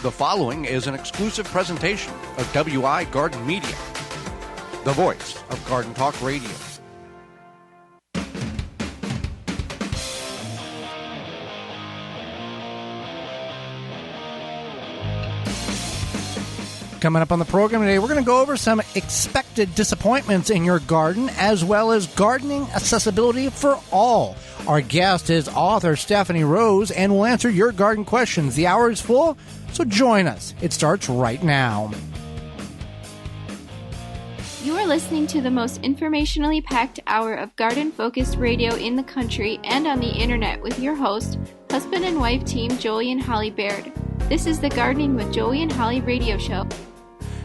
The following is an exclusive presentation of WI Garden Media, the voice of Garden Talk Radio. Coming up on the program today, we're going to go over some expected disappointments in your garden, as well as gardening accessibility for all. Our guest is author Stephanie Rose, and we'll answer your garden questions. The hour is full, so join us. It starts right now. You are listening to the most informationally packed hour of garden-focused radio in the country and on the internet with your host, husband and wife team Joey and Holly Baird. This is the Gardening with Joey and Holly radio show.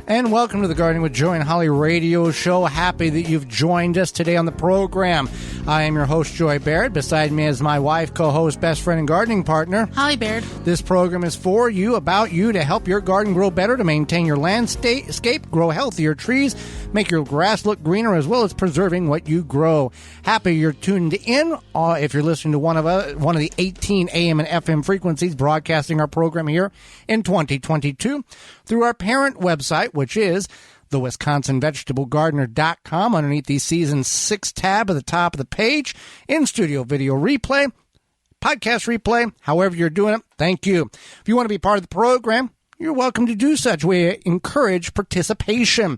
And welcome to the Gardening with Joey and Holly radio show. Happy that you've joined us today on the program. I am your host, Joy Baird. Beside me is my wife, co-host, best friend, and gardening partner, Holly Baird. This program is for you, about you, to help your garden grow better, to maintain your landscape, grow healthier trees, make your grass look greener, as well as preserving what you grow. Happy you're tuned in. If you're listening to one of the 18 AM and FM frequencies broadcasting our program here in 2022 through our parent website, which is the WisconsinVegetableGardener.com. Underneath the Season 6 tab at the top of the page, in-studio video replay, podcast replay, however you're doing it, thank you. If you want to be part of the program, you're welcome to do such. We encourage participation.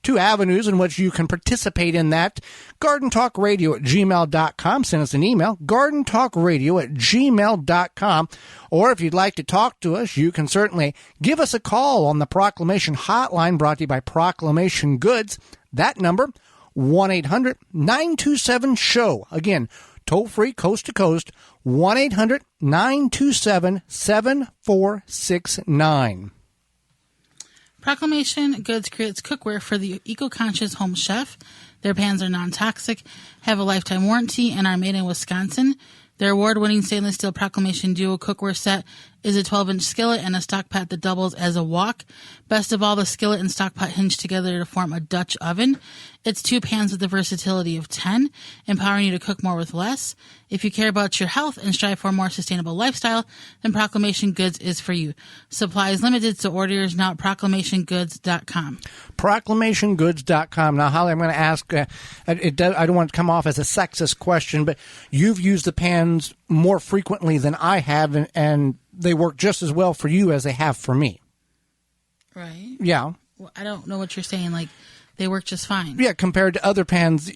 Two avenues in which you can participate in that: gardentalkradio@gmail.com. Send us an email, gardentalkradio@gmail.com. Or if you'd like to talk to us, you can certainly give us a call on the Proclamation Hotline, brought to you by Proclamation Goods. That number, 1-800-927-SHOW. Again, toll-free, coast to coast, 1-800-927-7469. Proclamation Goods creates cookware for the eco-conscious home chef. Their pans are non-toxic, have a lifetime warranty, and are made in Wisconsin. Their award-winning stainless steel Proclamation Duo cookware set is a 12-inch skillet and a stock pot that doubles as a wok. Best of all, the skillet and stock pot hinge together to form a Dutch oven. It's two pans with the versatility of 10, empowering you to cook more with less. If you care about your health and strive for a more sustainable lifestyle, then Proclamation Goods is for you. Supply is limited, so order yours now at proclamationgoods.com. Proclamationgoods.com. Now, Holly, I'm going to ask, I don't want to come off as a sexist question, but you've used the pans more frequently than I have, and they work just as well for you as they have for me. Right. Yeah. Well, I don't know what you're saying. Like, they work just fine. Yeah, compared to other pans,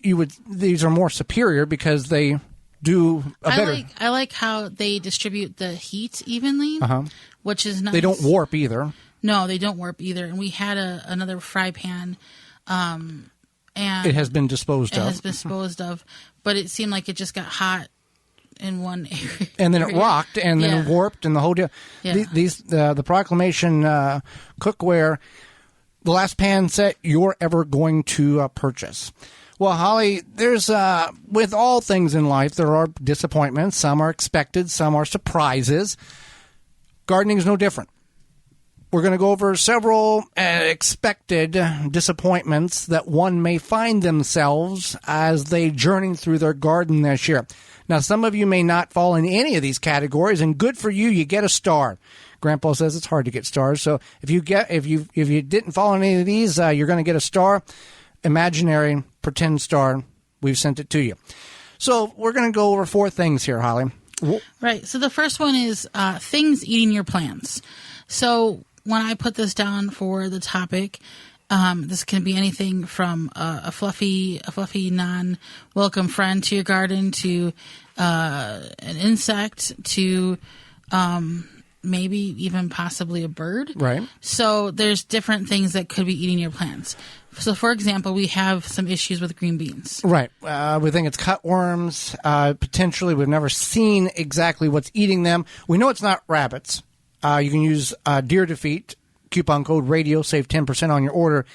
these are more superior because they do a better. I like how they distribute the heat evenly, which is nice. They don't warp either. No, they don't warp either. And we had another fry pan, and it has been disposed of. It has been disposed of, but it seemed like it just got hot in one area. And then it rocked, and then it warped, and the whole deal. Yeah. The Proclamation cookware, the last pan set you're ever going to purchase. Well, Holly, there's with all things in life, there are disappointments. Some are expected, some are surprises. Gardening is no different. We're going to go over several expected disappointments that one may find themselves as they journey through their garden this year. Now, some of you may not fall in any of these categories, and good for you, you get a star. Grandpa says it's hard to get stars, so if you didn't fall in any of these, you're going to get a star. Imaginary, pretend star. We've sent it to you. So we're going to go over four things here, Holly. Right. So the first one is things eating your plants. So when I put this down for the topic, this can be anything from a fluffy non-welcome friend to your garden, to an insect, to maybe even possibly a bird. Right. So there's different things that could be eating your plants. So, for example, we have some issues with green beans. Right. We think it's cutworms. Potentially, we've never seen exactly what's eating them. We know it's not rabbits. You can use deer defeat. Coupon code radio. Save 10% on your order.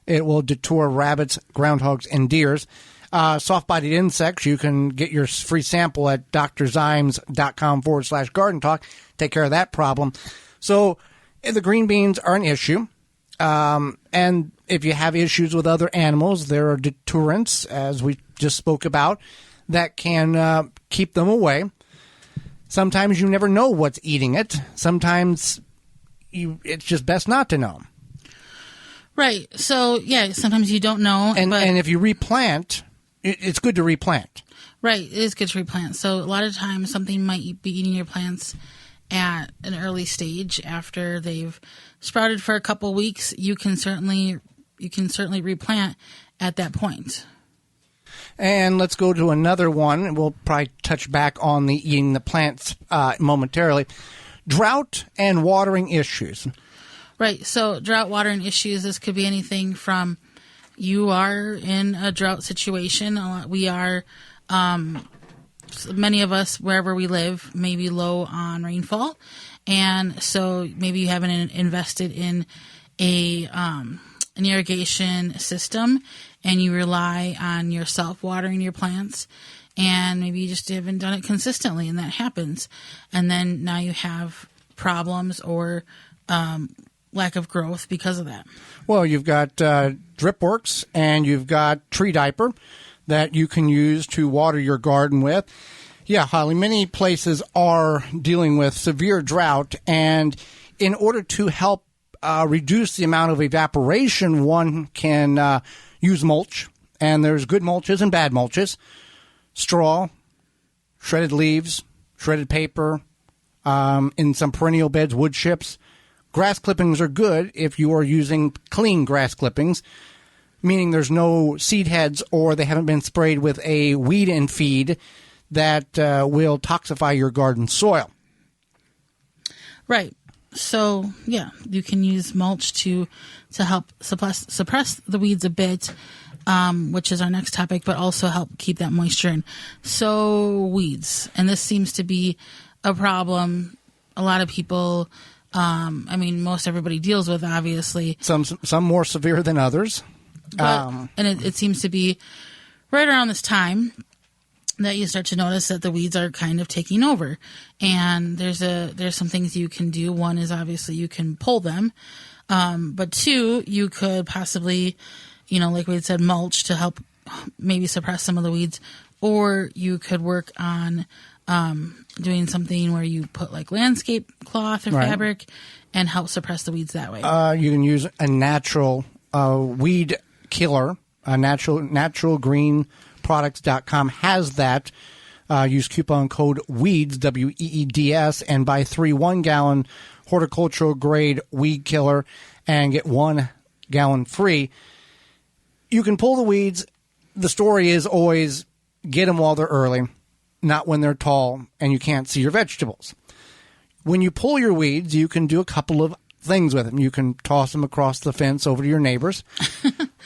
It will deter rabbits, groundhogs, and deers. Soft-bodied insects. You can get your free sample at drzymes.com/garden talk. Take care of that problem. So the green beans are an issue. And if you have issues with other animals, there are deterrents, as we just spoke about, that can keep them away. Sometimes you never know what's eating it. Sometimes it's just best not to know. Right. So, yeah, sometimes you don't know. And if you replant, it's good to replant. Right. It is good to replant. So a lot of times something might be eating your plants at an early stage after they've sprouted for a couple weeks. You can certainly replant at that point. And let's go to another one. We'll probably touch back on the eating the plants momentarily. Drought and watering issues. Right. So drought, watering issues, this could be anything from you are in a drought situation. We are, many of us, wherever we live, may be low on rainfall. And so maybe you haven't invested in an irrigation system and you rely on yourself watering your plants. And maybe you just haven't done it consistently, and that happens. And then now you have problems or lack of growth because of that. Well, you've got Dripworks and you've got Tree Diaper that you can use to water your garden with. Yeah, Holly, many places are dealing with severe drought, and in order to help reduce the amount of evaporation, one can use mulch, and there's good mulches and bad mulches. Straw, shredded leaves, shredded paper, in some perennial beds, wood chips. Grass clippings are good if you are using clean grass clippings, meaning there's no seed heads or they haven't been sprayed with a weed and feed that will toxify your garden soil. Right. So, yeah, you can use mulch to help suppress the weeds a bit, which is our next topic, but also help keep that moisture in. So, weeds. And this seems to be a problem a lot of people, most everybody deals with, obviously. Some more severe than others. And it seems to be right around this time that you start to notice that the weeds are kind of taking over. And there's some things you can do. One is obviously you can pull them. But two, you could possibly, like we had said, mulch to help maybe suppress some of the weeds. Or you could work on doing something where you put like landscape cloth or fabric and help suppress the weeds that way. You can use a natural weed killer. Naturalgreenproducts.com has that. Use coupon code WEEDS, WEEDS, and buy 3 1-gallon horticultural grade weed killer and get 1 gallon free. You can pull the weeds. The story is always get them while they're early, not when they're tall and you can't see your vegetables. When you pull your weeds, you can do a couple of things with them. You can toss them across the fence over to your neighbors.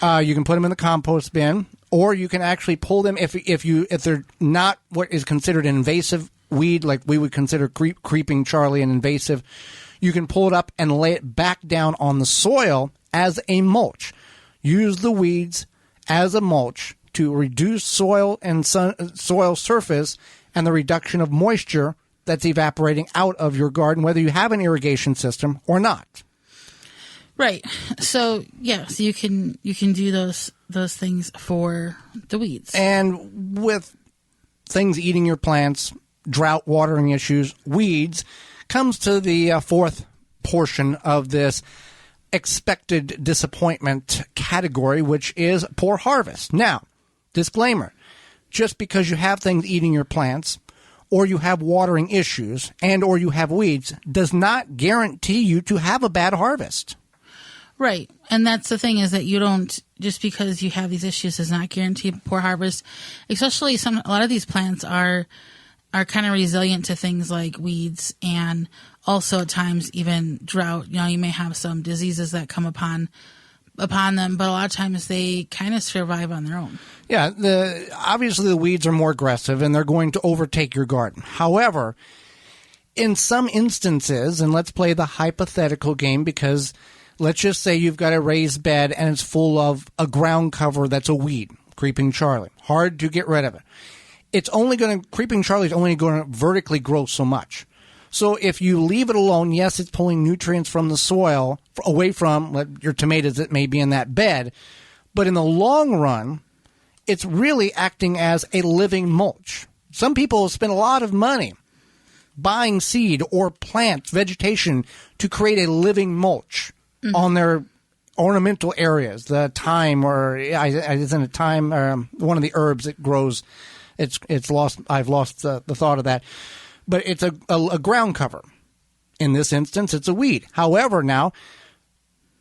You can put them in the compost bin, or you can actually pull them if they're not what is considered an invasive weed, like we would consider creeping Charlie an invasive. You can pull it up and lay it back down on the soil as a mulch. Use the weeds as a mulch to reduce soil and soil surface and the reduction of moisture that's evaporating out of your garden, whether you have an irrigation system or not. Right. So so you can do those things for the weeds. And with things eating your plants, drought, watering issues, weeds, comes to the fourth portion of this expected disappointment category, which is poor harvest. Now, disclaimer, just because you have things eating your plants or you have watering issues and or you have weeds does not guarantee you to have a bad harvest. Right. And that's the thing, is that you don't, just because you have these issues does not guarantee poor harvest. Especially a lot of these plants are kind of resilient to things like weeds and also at times even drought. You may have some diseases that come upon them, but a lot of times they kind of survive on their own. Yeah, obviously the weeds are more aggressive and they're going to overtake your garden. However, in some instances, and let's play the hypothetical game, because let's just say you've got a raised bed and it's full of a ground cover that's a weed, creeping Charlie. Hard to get rid of it. Creeping Charlie is only going to vertically grow so much. So if you leave it alone, yes, it's pulling nutrients from the soil away from your tomatoes that may be in that bed. But in the long run, it's really acting as a living mulch. Some people spend a lot of money buying seed or plant vegetation to create a living mulch on their ornamental areas. The thyme, or isn't it thyme? One of the herbs that grows. It's lost. I've lost the thought of that, but it's a ground cover. In this instance, it's a weed. However, now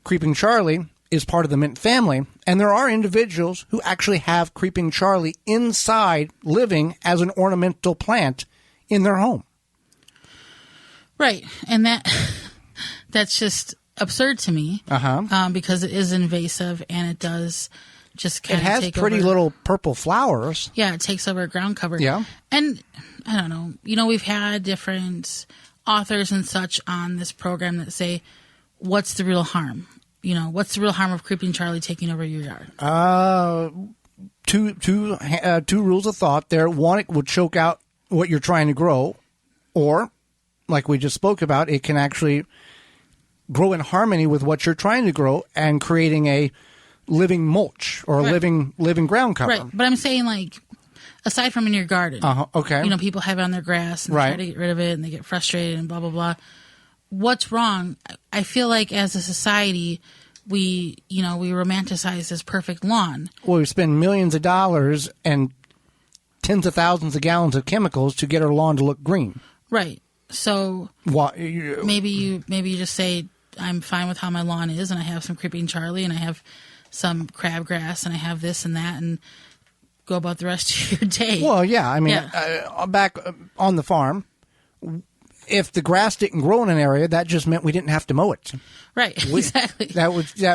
Creeping Charlie is part of the mint family, and there are individuals who actually have Creeping Charlie inside, living as an ornamental plant in their home. Right, and that's just absurd to me, because it is invasive and it does just kind of take over. It has pretty little purple flowers. Yeah, it takes over ground cover. Yeah, and I don't know. We've had different authors and such on this program that say, "What's the real harm?" What's the real harm of Creeping Charlie taking over your yard? Two rules of thought there. One, it would choke out what you're trying to grow, or, like we just spoke about, it can actually grow in harmony with what you're trying to grow and creating a living mulch or a living ground cover. Right, but I'm saying, like, aside from in your garden, okay, people have it on their grass and they try to get rid of it and they get frustrated and blah blah blah. What's wrong? I feel like as a society, we romanticize this perfect lawn. Well, we spend millions of dollars and tens of thousands of gallons of chemicals to get our lawn to look green. Right. So maybe you just say, I'm fine with how my lawn is, and I have some Creeping Charlie, and I have some crabgrass, and I have this and that, and go about the rest of your day. Well, yeah. I mean, back on the farm, if the grass didn't grow in an area, that just meant we didn't have to mow it. Right, exactly.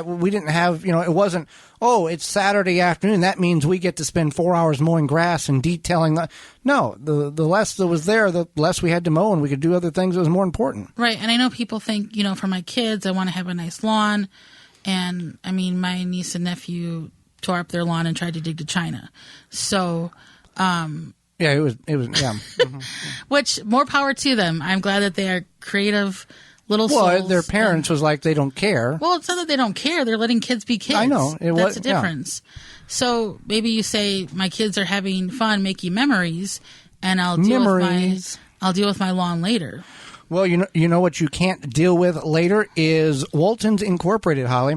We didn't have, it wasn't, it's Saturday afternoon. That means we get to spend 4 hours mowing grass and detailing. No, the less that was there, the less we had to mow, and we could do other things that was more important. Right, and I know people think, for my kids, I want to have a nice lawn. And, I mean, my niece and nephew tore up their lawn and tried to dig to China. So, yeah, it was, yeah. Which, more power to them. I'm glad that they are creative little souls. Well, their parents was like, they don't care. Well, it's not that they don't care. They're letting kids be kids. I know. That's the difference. Yeah. So, maybe you say, my kids are having fun making memories, and I'll deal with my lawn later. Well, you know what you can't deal with later is Walton's Incorporated, Holly.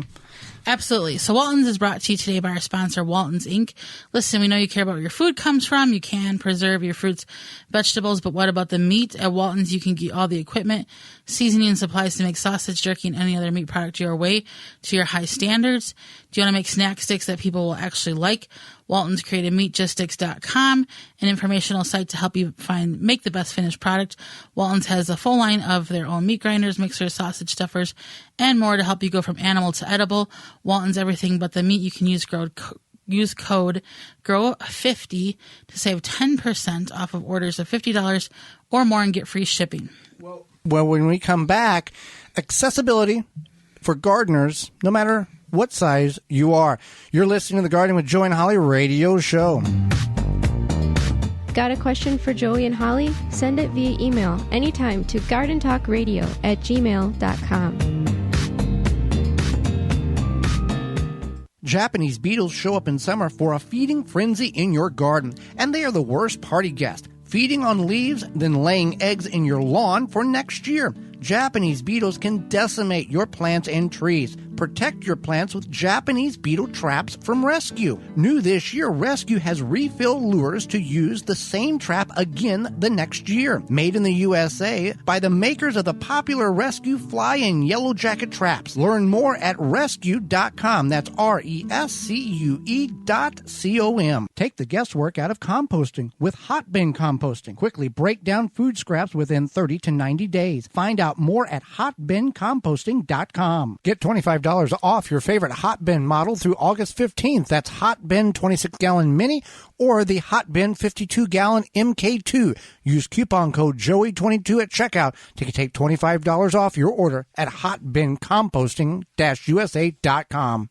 Absolutely. So Walton's is brought to you today by our sponsor, Walton's Inc. Listen, we know you care about where your food comes from. You can preserve your fruits, vegetables, but what about the meat? At Walton's, you can get all the equipment, seasoning, and supplies to make sausage, jerky, and any other meat product your way to your high standards. Do you want to make snack sticks that people will actually like? Walton's created meatjuststicks.com, an informational site to help you make the best finished product. Walton's has a full line of their own meat grinders, mixers, sausage stuffers, and more to help you go from animal to edible. Walton's everything but the meat. You can use code GROW50 to save 10% off of orders of $50 or more and get free shipping. Well, when we come back, accessibility for gardeners, no matter what size you are. You're listening to the Garden with Joey and Holly radio show. Got a question for Joey and Holly? Send it via email anytime to gardentalkradio@gmail.com. Japanese beetles show up in summer for a feeding frenzy in your garden, and they are the worst party guest. Feeding on leaves, then laying eggs in your lawn for next year. Japanese beetles can decimate your plants and trees. Protect your plants with Japanese beetle traps from Rescue. New this year, Rescue has refill lures to use the same trap again the next year. Made in the USA by the makers of the popular Rescue Fly and Yellow Jacket traps. Learn more at rescue.com. That's RESCUE.com. Take the guesswork out of composting with hot bin composting. Quickly break down food scraps within 30 to 90 days. Find out more at hotbincomposting.com. Get $25 off your favorite hot bin model through August 15th. That's Hot Bin 26-gallon mini or the Hot Bin 52-gallon MK2. Use coupon code Joey22 at checkout to take $25 off your order at hotbincomposting-usa.com.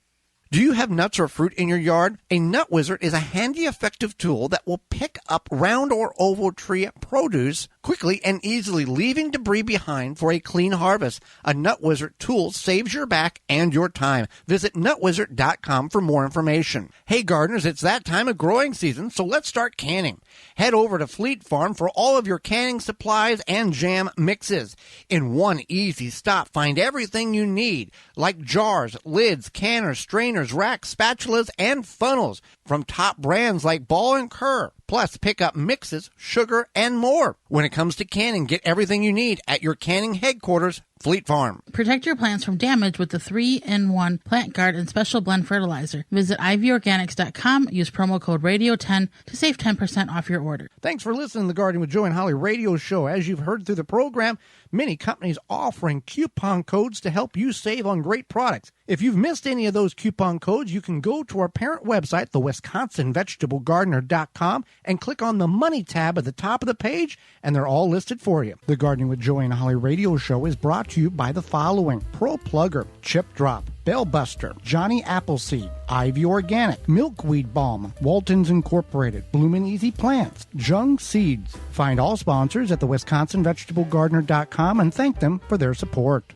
Do you have nuts or fruit in your yard? A Nut Wizard is a handy, effective tool that will pick up round or oval tree produce quickly and easily, leaving debris behind for a clean harvest. A Nut Wizard tool saves your back and your time. Visit nutwizard.com for more information. Hey gardeners, it's that time of growing season, so let's start canning. Head over to Fleet Farm for all of your canning supplies and jam mixes. In one easy stop, find everything you need, like jars, lids, canners, strainers, racks, spatulas, and funnels from top brands like Ball and Kerr. Plus, pick up mixes, sugar, and more. When it comes to canning, get everything you need at your canning headquarters, Fleet Farm. Protect your plants from damage with the 3-in-1 Plant Guard and Special Blend Fertilizer. Visit ivorganics.com. Use promo code RADIO10 to save 10% off your order. Thanks for listening to the Gardening with Joe and Holly radio show. As you've heard through the program, many companies offering coupon codes to help you save on great products. If you've missed any of those coupon codes, you can go to our parent website, the WisconsinVegetableGardener.com, and click on the Money tab at the top of the page, and they're all listed for you. The Gardening with Joe and Holly radio show is brought to you by the following: Pro Plugger, Chip Drop, Bellbuster, Johnny Appleseed, Ivy Organic, Milkweed Balm, Walton's Incorporated, Bloomin' Easy Plants, Jung Seeds. Find all sponsors at the WisconsinVegetableGardener.com and thank them for their support.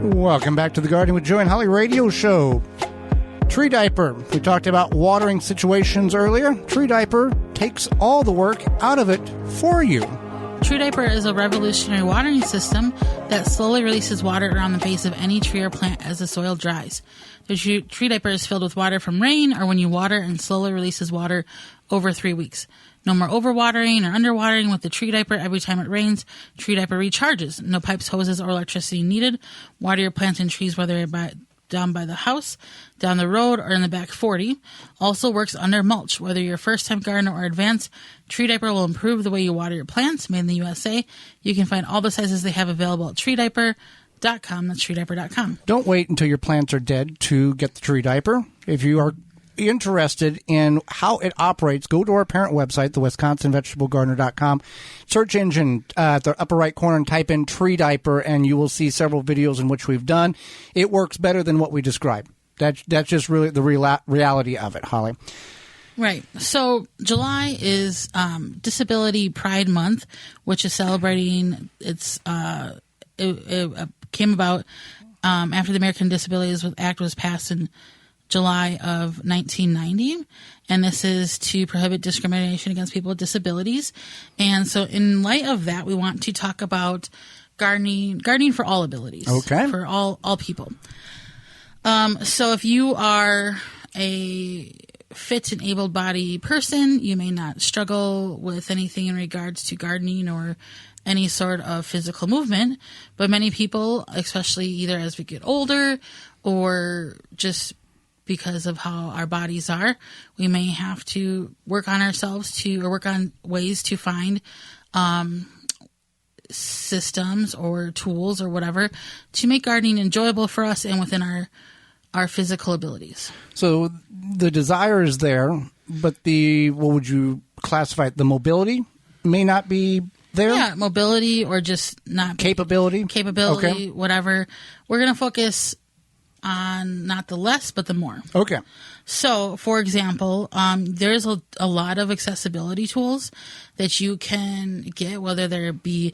Welcome back to the Gardening with Joe and Holly radio show. Tree Diaper. We talked about watering situations earlier. Tree Diaper takes all the work out of it for you. Tree Diaper is a revolutionary watering system that slowly releases water around the base of any tree or plant as the soil dries. The Tree Diaper is filled with water from rain or when you water, and slowly releases water over 3 weeks. No more overwatering or underwatering with the Tree Diaper. Every time it rains, Tree Diaper recharges. No pipes, hoses, or electricity needed. Water your plants and trees, whether down by the house, down the road, or in the back 40. Also works under mulch. Whether you're a first-time gardener or advanced, Tree Diaper will improve the way you water your plants. Made in the USA. You can find all the sizes they have available at treediaper.com. That's treediaper.com. Don't wait until your plants are dead to get the Tree Diaper. If you are interested in how it operates, go to our parent website, the WisconsinVegetableGardener.com. Search engine at the upper right corner and type in Tree Diaper, and you will see several videos in which we've done. It works better than what we described. That's just really the reality of it, Holly. Right. So July is Disability Pride Month, which is celebrating its it came about after the American Disabilities Act was passed in July of 1990, and this is to prohibit discrimination against people with disabilities. And so in light of that, we want to talk about gardening for all abilities. Okay. For all people. So if you are a fit and able-bodied person, you may not struggle with anything in regards to gardening or any sort of physical movement, but many people, especially either as we get older or just because of how our bodies are, we may have to work on ourselves or work on ways to find systems or tools or whatever to make gardening enjoyable for us and within our physical abilities. So the desire is there, but what would you classify it? The mobility may not be there? Yeah, mobility or just not... Capability, okay. Whatever. We're going to focus on not the less, but the more. Okay. So, for example, there's a lot of accessibility tools that you can get, whether there be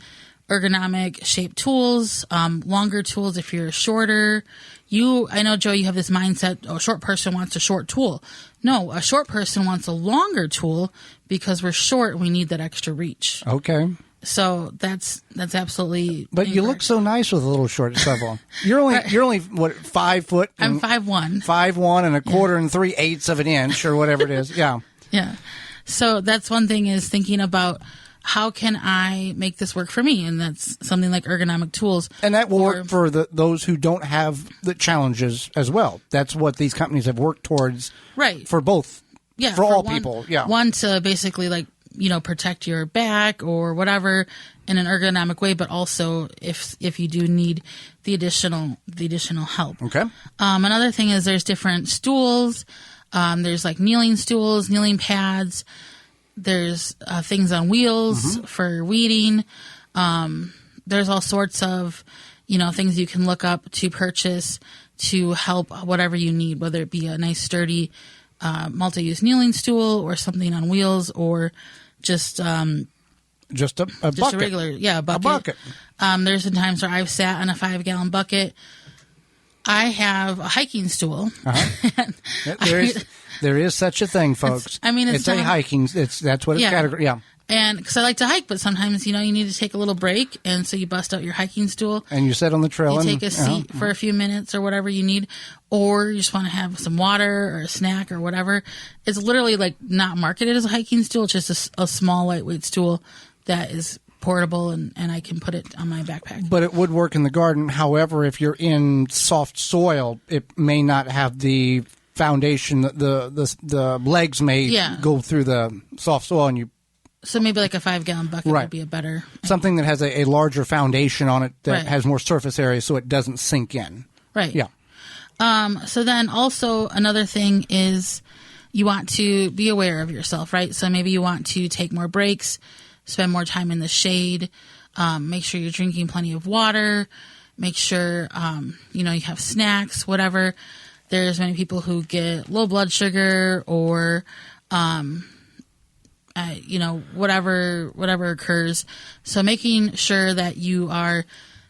ergonomic shaped tools, longer tools if you're shorter. I know, Joe, you have this mindset, a short person wants a short tool. No, a short person wants a longer tool because we're short and we need that extra reach. Okay. So that's absolutely. But you look so nice with a little short shovel. You're only what, 5 foot? I'm 5'1". 5'1" and a quarter and 3/8 of an inch or whatever it is. Yeah. Yeah. So that's one thing, is thinking about how can I make this work for me, and that's something like ergonomic tools. And that will work for those who don't have the challenges as well. That's what these companies have worked towards. Right. For both. Yeah. For all people. Yeah. One to basically protect your back or whatever in an ergonomic way, but also if you do need the additional help. Okay. Another thing is there's different stools. There's like kneeling stools, kneeling pads. There's things on wheels for weeding. There's all sorts of, things you can look up to purchase to help whatever you need, whether it be a nice sturdy multi-use kneeling stool or something on wheels, or just a bucket. A regular, bucket. A bucket. There's been times where I've sat on a 5-gallon bucket. I have a hiking stool. There is such a thing, folks. It's a hiking. That's what it's categorized. Yeah. And because I like to hike, but sometimes, you need to take a little break. And so you bust out your hiking stool. And you sit on the trail. You take a seat for a few minutes or whatever you need. Or you just want to have some water or a snack or whatever. It's literally like not marketed as a hiking stool. It's just a small, lightweight stool that is portable, and I can put it on my backpack. But it would work in the garden. However, if you're in soft soil, it may not have the foundation. The legs may go through the soft soil, and so maybe like a 5-gallon bucket would be a better... Something that has a larger foundation on it that has more surface area so it doesn't sink in. Right. Yeah. So then also another thing is you want to be aware of yourself, right? So maybe you want to take more breaks, spend more time in the shade, make sure you're drinking plenty of water, make sure, you have snacks, whatever. There's many people who get low blood sugar or... whatever occurs. So making sure that you are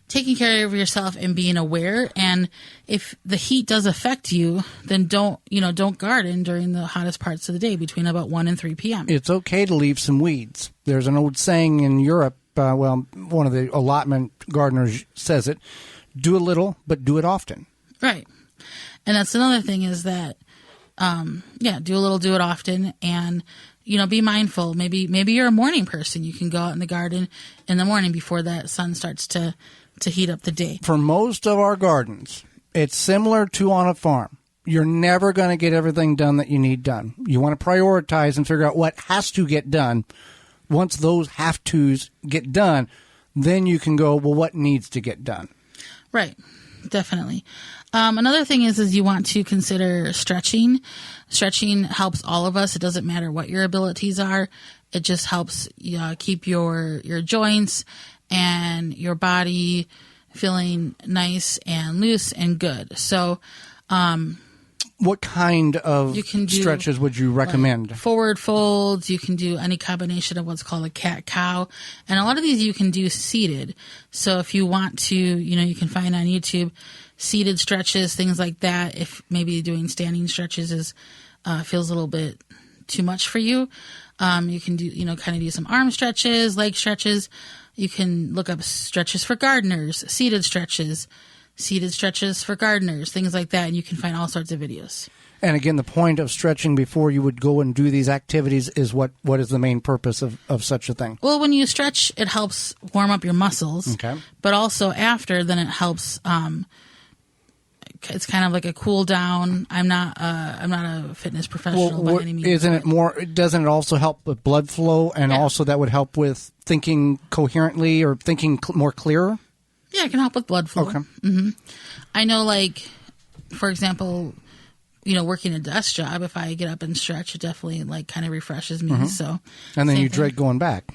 taking care of yourself and being aware. And if the heat does affect you, then don't garden during the hottest parts of the day between about 1 and 3 p.m. It's okay to leave some weeds. There's an old saying in Europe, one of the allotment gardeners says it, do a little, but do it often. Right. And that's another thing is that, do a little, do it often, and be mindful. Maybe you're a morning person. You can go out in the garden in the morning before that sun starts to heat up the day. For most of our gardens, it's similar to on a farm. You're never going to get everything done that you need done. You want to prioritize and figure out what has to get done. Once those have-tos get done, then you can go, well, what needs to get done? Right. Definitely. Another thing is you want to consider stretching. Stretching helps all of us. It doesn't matter what your abilities are. It just helps keep your joints and your body feeling nice and loose and good. So, what kind of stretches would you recommend? Like forward folds. You can do any combination of what's called a cat-cow. And a lot of these you can do seated. So if you want to, you can find on YouTube seated stretches, things like that. If maybe doing standing stretches feels a little bit too much for you, you can do, kind of do some arm stretches, leg stretches. You can look up stretches for gardeners, seated stretches for gardeners, things like that, and you can find all sorts of videos. And again, the point of stretching before you would go and do these activities is what is the main purpose of such a thing? Well, when you stretch, it helps warm up your muscles. Okay. But also after, then it helps. It's kind of like a cool down. I'm not a fitness professional by any means. Doesn't it also help with blood flow, and also that would help with thinking coherently or thinking more clearer? Yeah, it can help with blood flow. Okay. Mm-hmm. I know, like, for example, working a desk job, if I get up and stretch, it definitely, like, kind of refreshes me. Mm-hmm. So, and then you dread going back.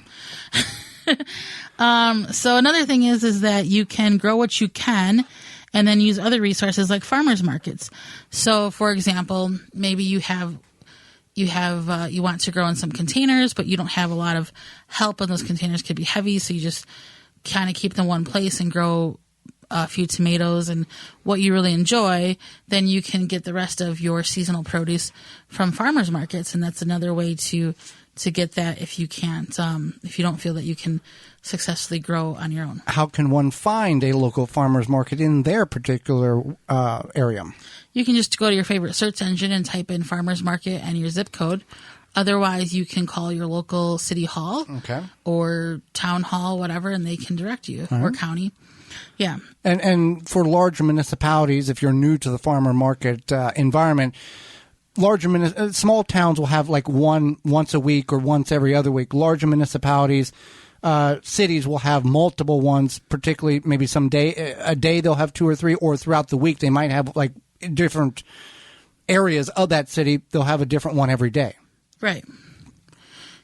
So another thing is that you can grow what you can and then use other resources like farmers markets. So, for example, maybe you want to grow in some containers, but you don't have a lot of help, and those containers could be heavy, so you just kind of keep them in one place and grow a few tomatoes and what you really enjoy. Then you can get the rest of your seasonal produce from farmers markets, and that's another way to get that if you can't, if you don't feel that you can successfully grow on your own. How can one find a local farmers market in their particular area? You can just go to your favorite search engine and type in farmers market and your zip code. Otherwise, you can call your local city hall or town hall, whatever, and they can direct you, or county. Yeah. And for large municipalities, if you're new to the farmer market environment, small towns will have like once a week or once every other week. Larger municipalities, cities will have multiple ones, particularly maybe a day they'll have 2 or 3, or throughout the week they might have like different areas of that city. They'll have a different one every day. Right.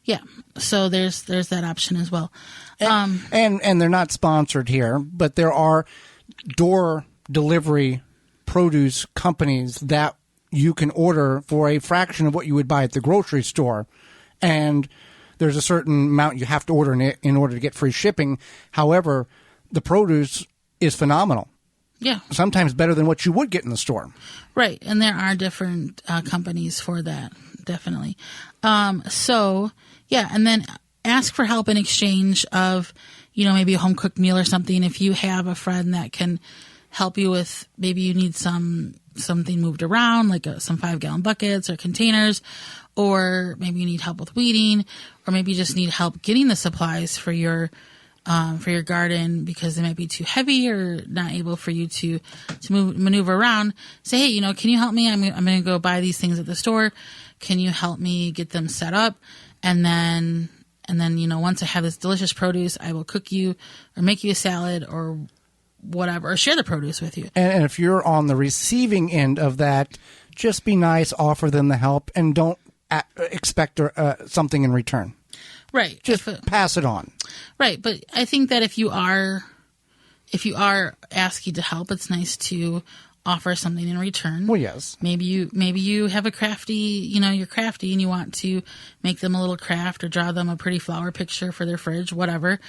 Yeah. So there's that option as well. And they're not sponsored here, but there are door delivery produce companies that you can order for a fraction of what you would buy at the grocery store. And there's a certain amount you have to order in order to get free shipping. However, the produce is phenomenal. Yeah. Sometimes better than what you would get in the store. Right. And there are different companies for that, definitely. So, yeah. And then ask for help in exchange of, maybe a home cooked meal or something. If you have a friend that can help you with, maybe you need something moved around, like some 5-gallon buckets or containers, or maybe you need help with weeding, or maybe you just need help getting the supplies for your garden because they might be too heavy or not able for you to maneuver around. Say, hey, can you help me? I'm going to go buy these things at the store. Can you help me get them set up? And then, once I have this delicious produce, I will cook you or make you a salad or whatever, or share the produce with you. And if you're on the receiving end of that, just be nice, offer them the help, and don't expect something in return. Right. Just pass it on. Right. But I think that if you are asking to help, it's nice to offer something in return. Well, yes. Maybe you have a crafty, you're crafty and you want to make them a little craft or draw them a pretty flower picture for their fridge, whatever.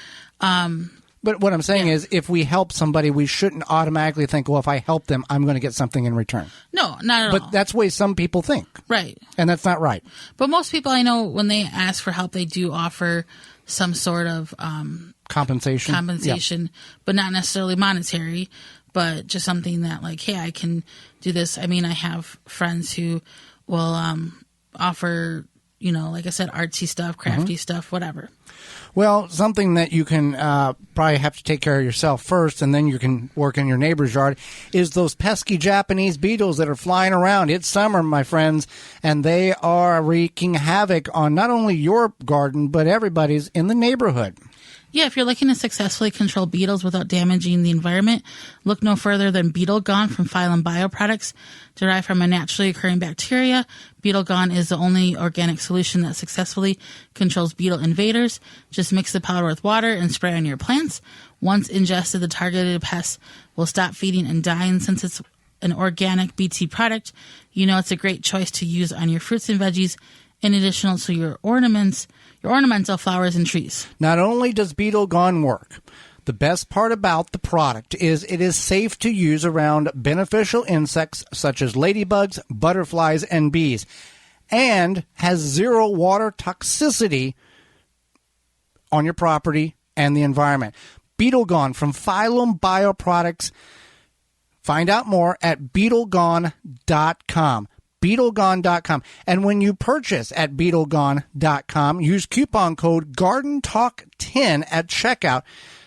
But what I'm saying is, if we help somebody, we shouldn't automatically think, well, if I help them, I'm going to get something in return. No, not at all. But that's the way some people think. Right. And that's not right. But most people I know, when they ask for help, they do offer some sort of compensation, but not necessarily monetary, but just something that like, hey, I can do this. I mean, I have friends who will offer, like I said, artsy stuff, crafty stuff, whatever. Well, something that you can probably have to take care of yourself first, and then you can work in your neighbor's yard, is those pesky Japanese beetles that are flying around. It's summer, my friends, and they are wreaking havoc on not only your garden, but everybody's in the neighborhood. Yeah, if you're looking to successfully control beetles without damaging the environment, look no further than Beetle Gone from Phylum Bioproducts. Derived from a naturally occurring bacteria, Beetle Gone is the only organic solution that successfully controls beetle invaders. Just mix the powder with water and spray on your plants. Once ingested, the targeted pests will stop feeding and die, and since it's an organic BT product, it's a great choice to use on your fruits and veggies in addition to your ornamental flowers and trees. Not only does Beetle Gone work, the best part about the product is it is safe to use around beneficial insects such as ladybugs, butterflies, and bees, and has zero water toxicity on your property and the environment. Beetle Gone from Phylum Bioproducts. Find out more at BeetleGone.com. BeetleGone.com. And when you purchase at BeetleGone.com, use coupon code GardenTalk10 at checkout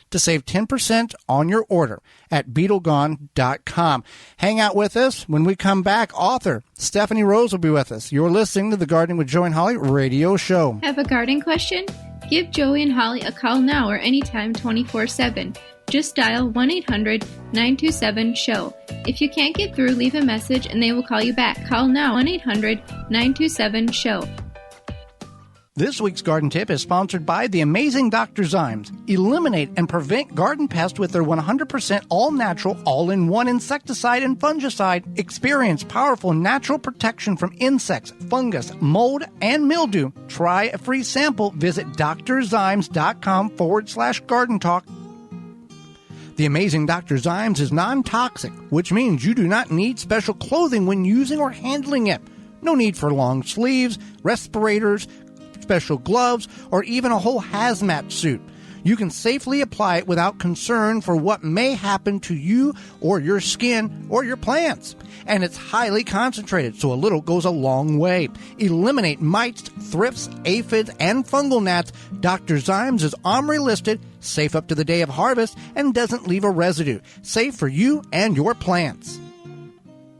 to save 10% on your order at BeetleGone.com. Hang out with us. When we come back, author Stephanie Rose will be with us. You're listening to the Gardening with Joey and Holly radio show. Have a garden question? Give Joey and Holly a call now or anytime 24/7. Just dial 1-800-927-SHOW. If you can't get through, leave a message and they will call you back. Call now, 1-800-927-SHOW. This week's garden tip is sponsored by the amazing Dr. Zymes. Eliminate and prevent garden pests with their 100% all-natural, all-in-one insecticide and fungicide. Experience powerful natural protection from insects, fungus, mold, and mildew. Try a free sample. Visit drzymes.com/garden talk. The amazing Dr. Zymes is non-toxic, which means you do not need special clothing when using or handling it. No need for long sleeves, respirators, special gloves, or even a whole hazmat suit. You can safely apply it without concern for what may happen to you or your skin or your plants. And it's highly concentrated, so a little goes a long way. Eliminate mites, thrips, aphids, and fungal gnats. Dr. Zymes is OMRI listed, safe up to the day of harvest, and doesn't leave a residue. Safe for you and your plants.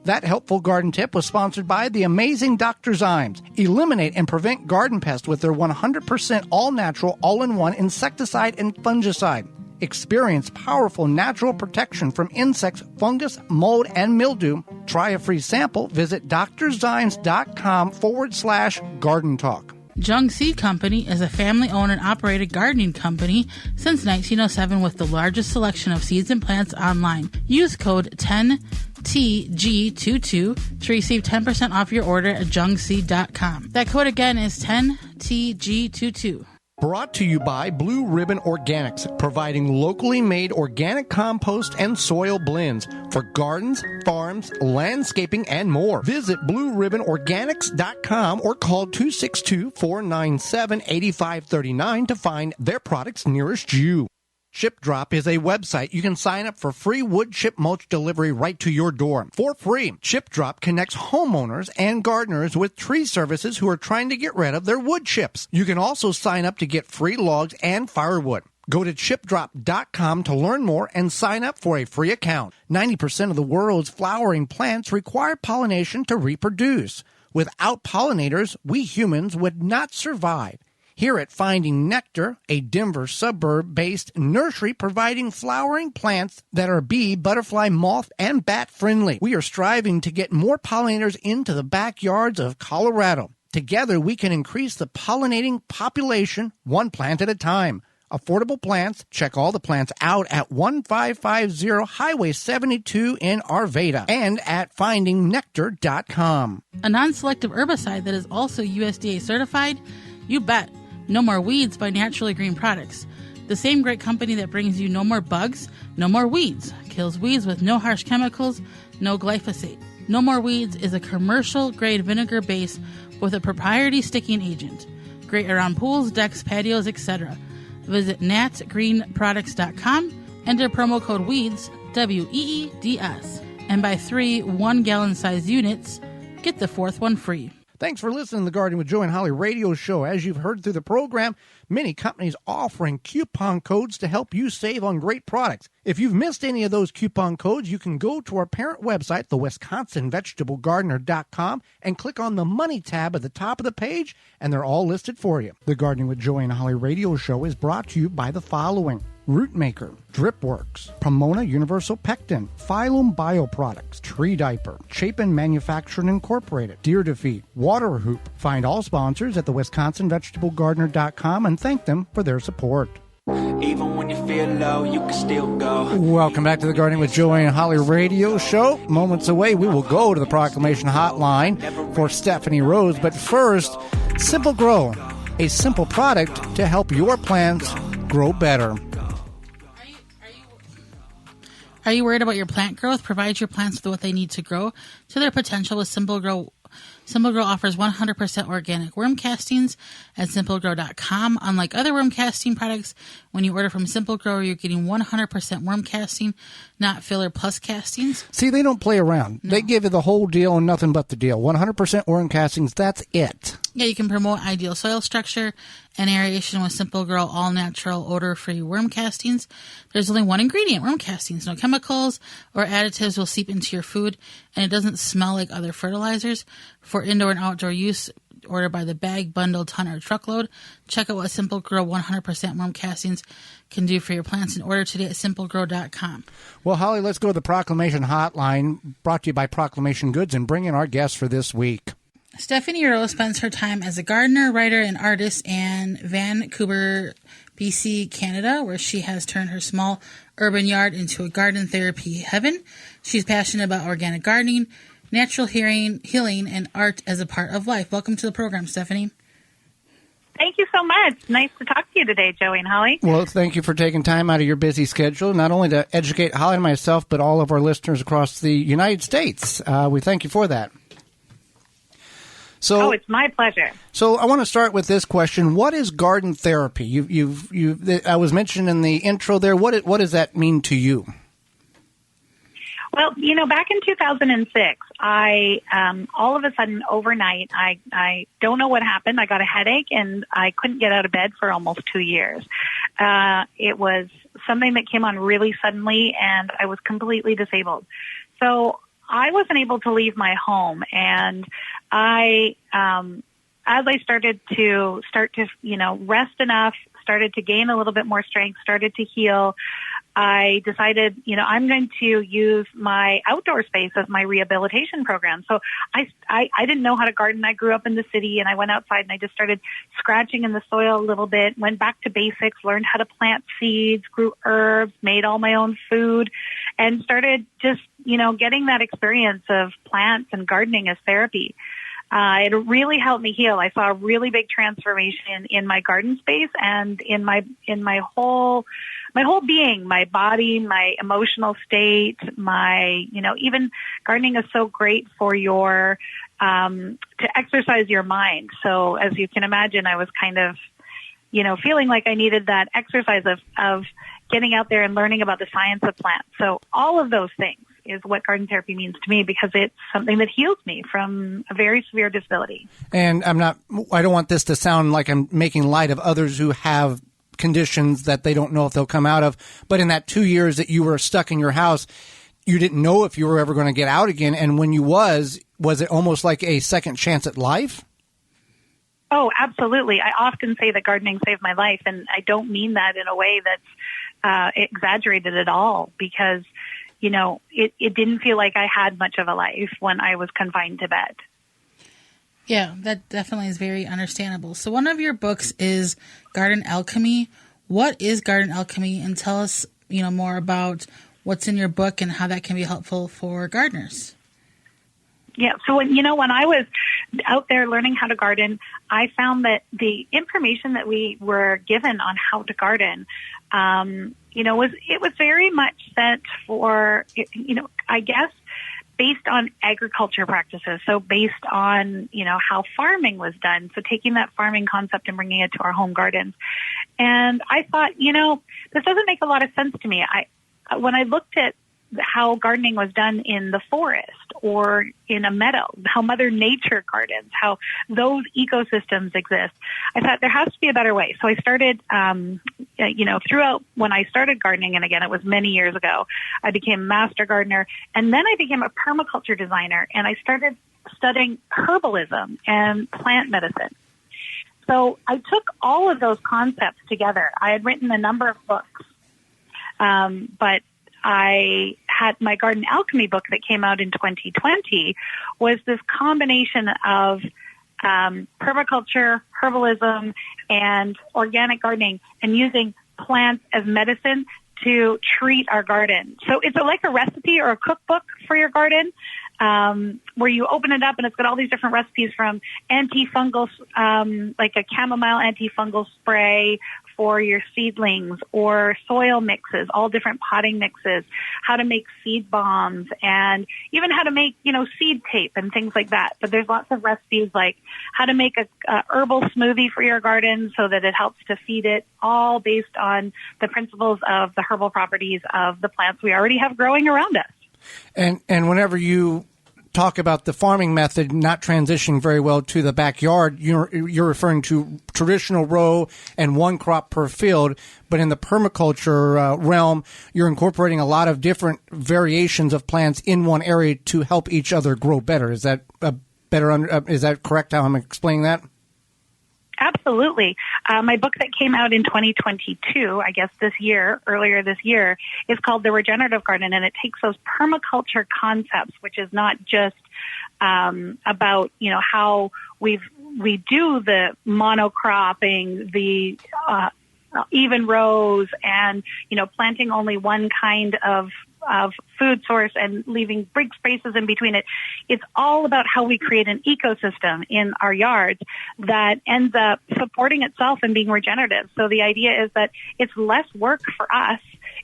That helpful garden tip was sponsored by the amazing Dr. Zymes. Eliminate and prevent garden pests with their 100% all-natural, all-in-one insecticide and fungicide. Experience powerful natural protection from insects, fungus, mold, and mildew. Try a free sample. Visit drzymes.com/garden talk. Jung Seed Company is a family-owned and operated gardening company since 1907 with the largest selection of seeds and plants online. Use code 10 10TG22 to receive 10% off your order at jungseed.com. That code again is 10TG22. Brought to you by Blue Ribbon Organics, providing locally made organic compost and soil blends for gardens, farms, landscaping, and more. Visit BlueRibbonOrganics.com or call 262-497-8539 to find their products nearest you. Chip Drop is a website you can sign up for free wood chip mulch delivery right to your door for free. Chip Drop connects homeowners and gardeners with tree services who are trying to get rid of their wood chips. You can also sign up to get free logs and firewood. Go to chipdrop.com to learn more and sign up for a free account. 90% of the world's flowering plants require pollination to reproduce. Without pollinators, we humans would not survive. Here at Finding Nectar, a Denver suburb-based nursery providing flowering plants that are bee, butterfly, moth, and bat friendly. We are striving to get more pollinators into the backyards of Colorado. Together, we can increase the pollinating population one plant at a time. Affordable plants. Check all the plants out at 1550 Highway 72 in Arvada and at findingnectar.com. A non-selective herbicide that is also USDA certified? You bet. No More Weeds by Naturally Green Products. The same great company that brings you no more bugs, no more weeds. Kills weeds with no harsh chemicals, no glyphosate. No More Weeds is a commercial-grade vinegar base with a proprietary sticking agent. Great around pools, decks, patios, etc. Visit natgreenproducts.com, enter promo code WEEDS, WEEDS, and buy 3 1-gallon size units. Get the 4th one free. Thanks for listening to the Garden with Joe and Holly radio show. As you've heard through the program, many companies offering coupon codes to help you save on great products. If you've missed any of those coupon codes, you can go to our parent website, thewisconsinvegetablegardener.com, and click on the Money tab at the top of the page, and they're all listed for you. The Gardening with Joe and Holly radio show is brought to you by the following: Rootmaker, Dripworks, Pomona Universal Pectin, Phylum Bioproducts, Tree Diaper, Chapin Manufacturing Incorporated, Deer Defeat, Water Hoop. Find all sponsors at thewisconsinvegetablegardener.com and thank them for their support. Even when you feel low, you can still go. Welcome back to the Gardening with Joey and Holly radio show. Moments away, we will go to the proclamation hotline for Stephanie Rose. But first, Simple Grow, a simple product to help your plants grow better. Are you worried about your plant growth? Provide your plants with what they need to grow to their potential with Simple Grow. Simple Grow offers 100% organic worm castings at simplegrow.com. Unlike other worm casting products, when you order from Simple Grow, you're getting 100% worm casting, not filler plus castings. See, they don't play around. No. They give you the whole deal and nothing but the deal. 100% worm castings, that's it. Yeah, you can promote ideal soil structure and aeration with Simple Grow all-natural, odor-free worm castings. There's only one ingredient, worm castings. No chemicals or additives will seep into your food, and it doesn't smell like other fertilizers. For indoor and outdoor use, order by the bag, bundle, ton, or truckload. Check out what Simple Grow 100% worm castings can do for your plants and order today at simplegrow.com. Well, Holly, let's go to the Proclamation Hotline, brought to you by Proclamation Goods, and bring in our guest for this week. Stephanie Rose spends her time as a gardener, writer, and artist in Vancouver, BC, Canada, where she has turned her small urban yard into a garden therapy heaven. She's passionate about organic gardening, natural healing, and art as a part of life. Welcome to the program, Stephanie. Thank you so much. Nice to talk to you today, Joey and Holly. Well, thank you for taking time out of your busy schedule, not only to educate Holly and myself, but all of our listeners across the United States. We thank you for that. So, it's my pleasure. So I want to start with this question: what is garden therapy? I was mentioned in the intro there. What does that mean to you? Well, back in 2006, I all of a sudden overnight, I don't know what happened. I got a headache and I couldn't get out of bed for almost 2 years. It was something that came on really suddenly, and I was completely disabled. So I wasn't able to leave my home, and as I started to rest enough, started to gain a little bit more strength, started to heal, I decided, I'm going to use my outdoor space as my rehabilitation program. So I didn't know how to garden. I grew up in the city, and I went outside and I just started scratching in the soil a little bit, went back to basics, learned how to plant seeds, grew herbs, made all my own food, and started just, getting that experience of plants and gardening as therapy. It really helped me heal. I saw a really big transformation in my garden space and in my whole being, my body, my emotional state, even gardening is so great for your, to exercise your mind. So as you can imagine, I was kind of, feeling like I needed that exercise of getting out there and learning about the science of plants. So all of those things is what garden therapy means to me, because it's something that heals me from a very severe disability. And I don't want this to sound like I'm making light of others who have conditions that they don't know if they'll come out of. But in that 2 years that you were stuck in your house, you didn't know if you were ever going to get out again. And when you was it almost like a second chance at life? Oh, absolutely. I often say that gardening saved my life, and I don't mean that in a way that's exaggerated at all, because it didn't feel like I had much of a life when I was confined to bed. Yeah, that definitely is very understandable. So one of your books is Garden Alchemy. What is Garden Alchemy? And tell us, more about what's in your book and how that can be helpful for gardeners. Yeah, so when I was out there learning how to garden, I found that the information that we were given on how to garden, was very much set for, I guess, based on agriculture practices. So based on, how farming was done. So taking that farming concept and bringing it to our home gardens. And I thought, this doesn't make a lot of sense to me. When I looked at how gardening was done in the forest or in a meadow, how Mother Nature gardens, how those ecosystems exist, I thought there has to be a better way. So I started, throughout when I started gardening, and again, it was many years ago, I became a master gardener, and then I became a permaculture designer, and I started studying herbalism and plant medicine. So I took all of those concepts together. I had written a number of books, but I had my Garden Alchemy book that came out in 2020 was this combination of permaculture, herbalism, and organic gardening, and using plants as medicine to treat our garden. So it's like a recipe or a cookbook for your garden, where you open it up and it's got all these different recipes from antifungal, like a chamomile antifungal spray for your seedlings, or soil mixes, all different potting mixes, how to make seed bombs, and even how to make, seed tape and things like that. But there's lots of recipes like how to make a herbal smoothie for your garden so that it helps to feed it, all based on the principles of the herbal properties of the plants we already have growing around us. And whenever you talk about the farming method not transitioning very well to the backyard, you're referring to traditional row and one crop per field. But in the permaculture realm, you're incorporating a lot of different variations of plants in one area to help each other grow better. Is that is that correct how I'm explaining that? Absolutely. My book that came out in 2022, I guess earlier this year, is called The Regenerative Garden, and it takes those permaculture concepts, which is not just about, how we do the monocropping, the even rows, and, planting only one kind of food source and leaving big spaces in between it. It's all about how we create an ecosystem in our yards that ends up supporting itself and being regenerative. So the idea is that it's less work for us.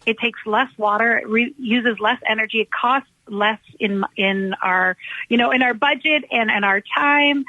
It takes less water. It uses less energy. It costs less in our, in our budget and in our time,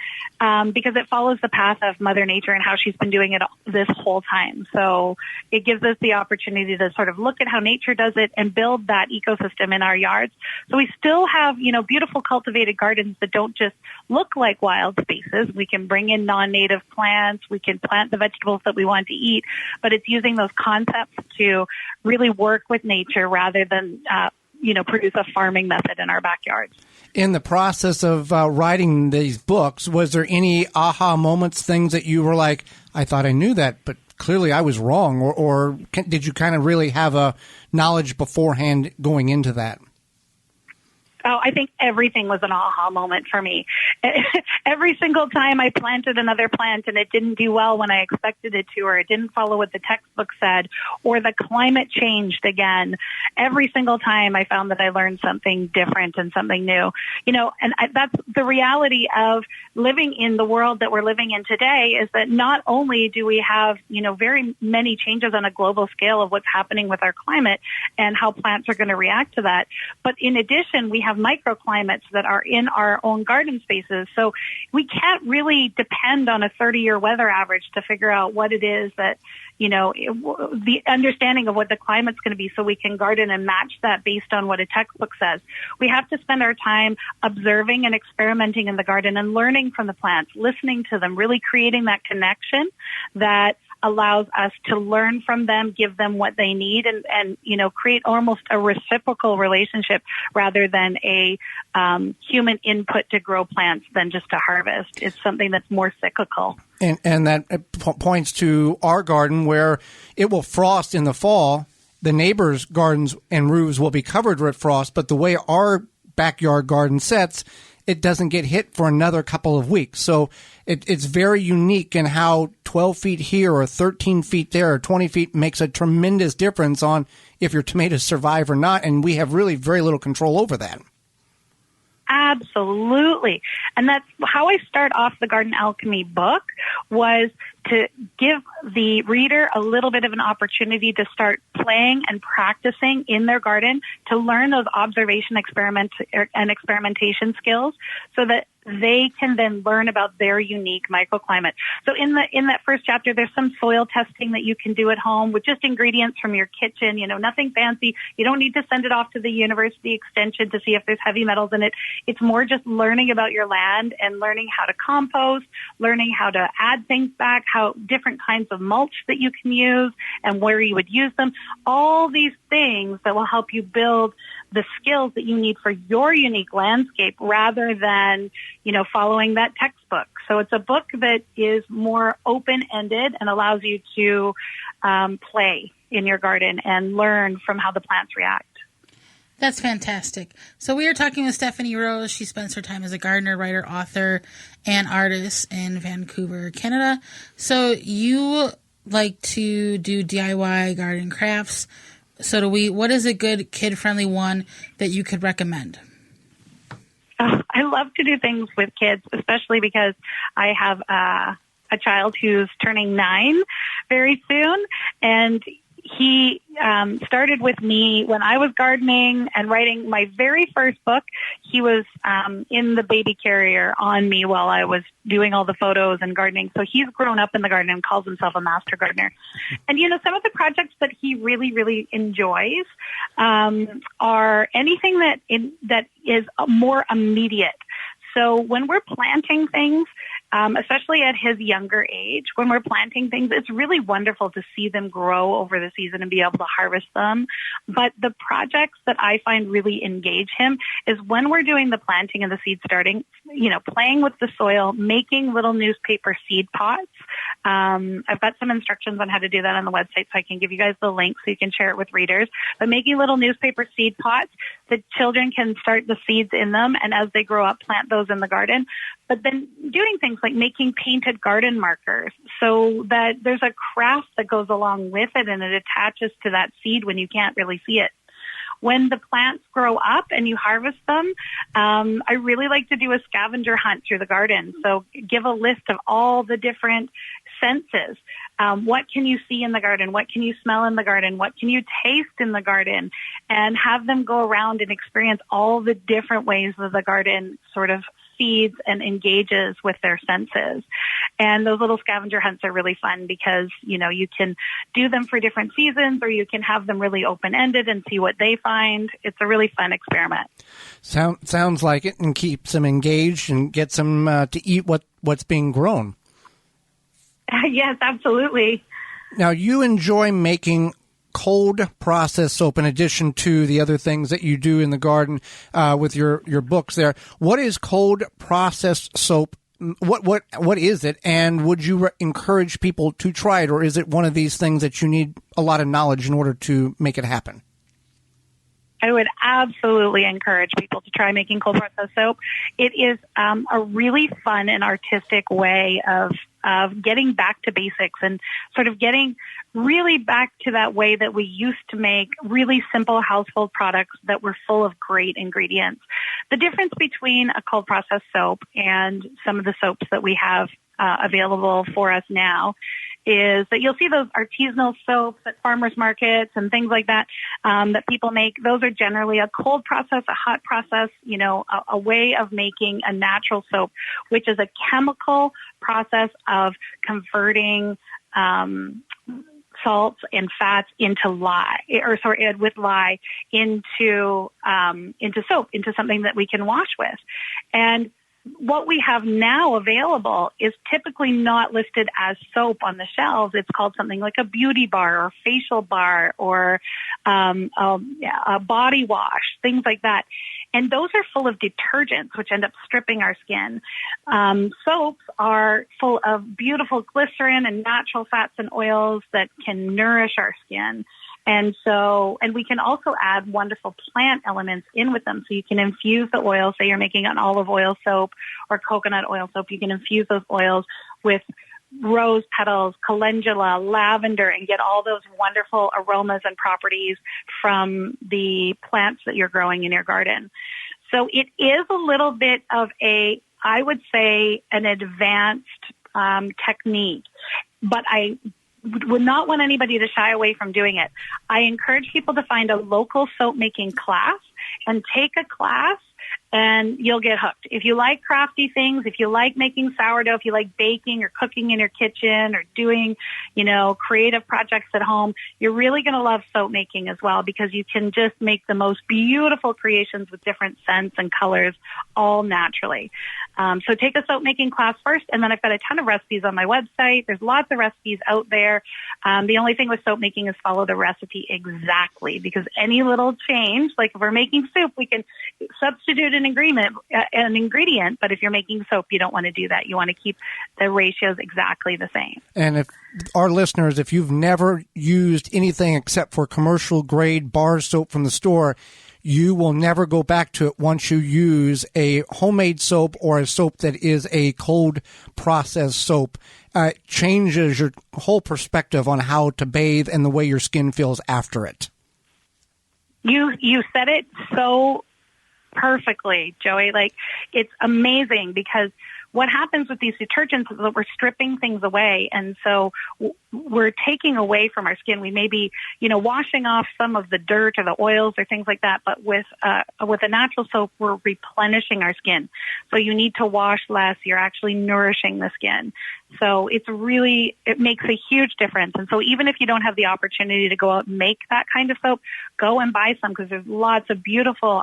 because it follows the path of Mother Nature and how she's been doing it this whole time. So it gives us the opportunity to sort of look at how nature does it and build that ecosystem in our yards. So we still have, beautiful cultivated gardens that don't just look like wild spaces. We can bring in non-native plants. We can plant the vegetables that we want to eat, but it's using those concepts to really work with nature rather than, produce a farming method in our backyards. In the process of writing these books, was there any aha moments, things that you were like, I thought I knew that, but clearly I was wrong, or did you kind of really have a knowledge beforehand going into that? Oh, I think everything was an aha moment for me. Every single time I planted another plant and it didn't do well when I expected it to, or it didn't follow what the textbook said, or the climate changed again, every single time I found that I learned something different and something new. And that's the reality of living in the world that we're living in today, is that not only do we have, very many changes on a global scale of what's happening with our climate and how plants are going to react to that, but in addition, we have microclimates that are in our own garden spaces. So we can't really depend on a 30-year weather average to figure out what it is that, the understanding of what the climate's going to be, so we can garden and match that based on what a textbook says. We have to spend our time observing and experimenting in the garden and learning from the plants, listening to them, really creating that connection that allows us to learn from them, give them what they need, and create almost a reciprocal relationship rather than a human input to grow plants than just to harvest. It's something that's more cyclical. And that points to our garden, where it will frost in the fall. The neighbors' gardens and roofs will be covered with frost, but the way our backyard garden sets, it doesn't get hit for another couple of weeks. So it's very unique in how 12 feet here or 13 feet there or 20 feet makes a tremendous difference on if your tomatoes survive or not. And we have really very little control over that. Absolutely. And that's how I start off the Garden Alchemy book, was to give the reader a little bit of an opportunity to start playing and practicing in their garden, to learn those observation and experimentation skills, so that they can then learn about their unique microclimate. So in that first chapter, there's some soil testing that you can do at home with just ingredients from your kitchen, nothing fancy. You don't need to send it off to the university extension to see if there's heavy metals in it. It's more just learning about your land and learning how to compost, learning how to add things back, how different kinds of mulch that you can use and where you would use them. All these things that will help you build the skills that you need for your unique landscape, rather than, following that textbook. So it's a book that is more open-ended and allows you to play in your garden and learn from how the plants react. That's fantastic. So we are talking with Stephanie Rose. She spends her time as a gardener, writer, author, and artist in Vancouver, Canada. So you like to do DIY garden crafts. So do we. What is a good kid-friendly one that you could recommend? I love to do things with kids, especially because I have a child who's turning 9 very soon, and he started with me when I was gardening and writing my very first book. He was in the baby carrier on me while I was doing all the photos and gardening. So he's grown up in the garden and calls himself a master gardener. And, some of the projects that he really, really enjoys are anything that is more immediate. So when we're planting things, especially at his younger age, when we're planting things, it's really wonderful to see them grow over the season and be able to harvest them. But the projects that I find really engage him is when we're doing the planting and the seed starting, playing with the soil, making little newspaper seed pots. I've got some instructions on how to do that on the website, so I can give you guys the link so you can share it with readers. But making little newspaper seed pots, the children can start the seeds in them, and as they grow up, plant those in the garden. But then doing things like making painted garden markers, so that there's a craft that goes along with it and it attaches to that seed when you can't really see it. When the plants grow up and you harvest them, I really like to do a scavenger hunt through the garden. So give a list of all the different senses. What can you see in the garden? What can you smell in the garden? What can you taste in the garden? And have them go around and experience all the different ways that the garden sort of feeds and engages with their senses. And those little scavenger hunts are really fun because, you can do them for different seasons, or you can have them really open-ended and see what they find. It's a really fun experiment. Sounds like it, and keeps them engaged and gets them to eat what's being grown. Yes, absolutely. Now, you enjoy making cold process soap in addition to the other things that you do in the garden with your books there. What is cold process soap What is it, and would you encourage people to try it, or is it one of these things that you need a lot of knowledge in order to make it happen? I would absolutely encourage people to try making cold process soap. It is a really fun and artistic way of getting back to basics and sort of getting really back to that way that we used to make really simple household products that were full of great ingredients. The difference between a cold process soap and some of the soaps that we have available for us now is that you'll see those artisanal soaps at farmers markets and things like that that people make. Those are generally a cold process, a hot process, a way of making a natural soap, which is a chemical process of converting salts and fats into lye, into soap, into something that we can wash with. And what we have now available is typically not listed as soap on the shelves. It's called something like a beauty bar or facial bar or a body wash, things like that. And those are full of detergents, which end up stripping our skin. Soaps are full of beautiful glycerin and natural fats and oils that can nourish our skin. And we can also add wonderful plant elements in with them. So you can infuse the oil, say you're making an olive oil soap or coconut oil soap. You can infuse those oils with rose petals, calendula, lavender, and get all those wonderful aromas and properties from the plants that you're growing in your garden. So it is a little bit of I would say, an advanced technique, but I would not want anybody to shy away from doing it. I encourage people to find a local soap making class and take a class, and you'll get hooked. If you like crafty things, if you like making sourdough, if you like baking or cooking in your kitchen or doing, creative projects at home, you're really going to love soap making as well, because you can just make the most beautiful creations with different scents and colors all naturally. So take a soap making class first, and then I've got a ton of recipes on my website. There's lots of recipes out there. The only thing with soap making is follow the recipe exactly, because any little change, like if we're making soup, we can substitute an ingredient, but if you're making soap, you don't want to do that. You want to keep the ratios exactly the same. And if our listeners, if you've never used anything except for commercial grade bar soap from the store, you will never go back to it once you use a homemade soap or a soap that is a cold process soap. It changes your whole perspective on how to bathe and the way your skin feels after it. You said it so perfectly, Joey. Like, it's amazing, because what happens with these detergents is that we're stripping things away, and so we're taking away from our skin. We may be, washing off some of the dirt or the oils or things like that, but with a natural soap, we're replenishing our skin. So you need to wash less. You're actually nourishing the skin. So it makes a huge difference. And so even if you don't have the opportunity to go out and make that kind of soap, go and buy some, because there's lots of beautiful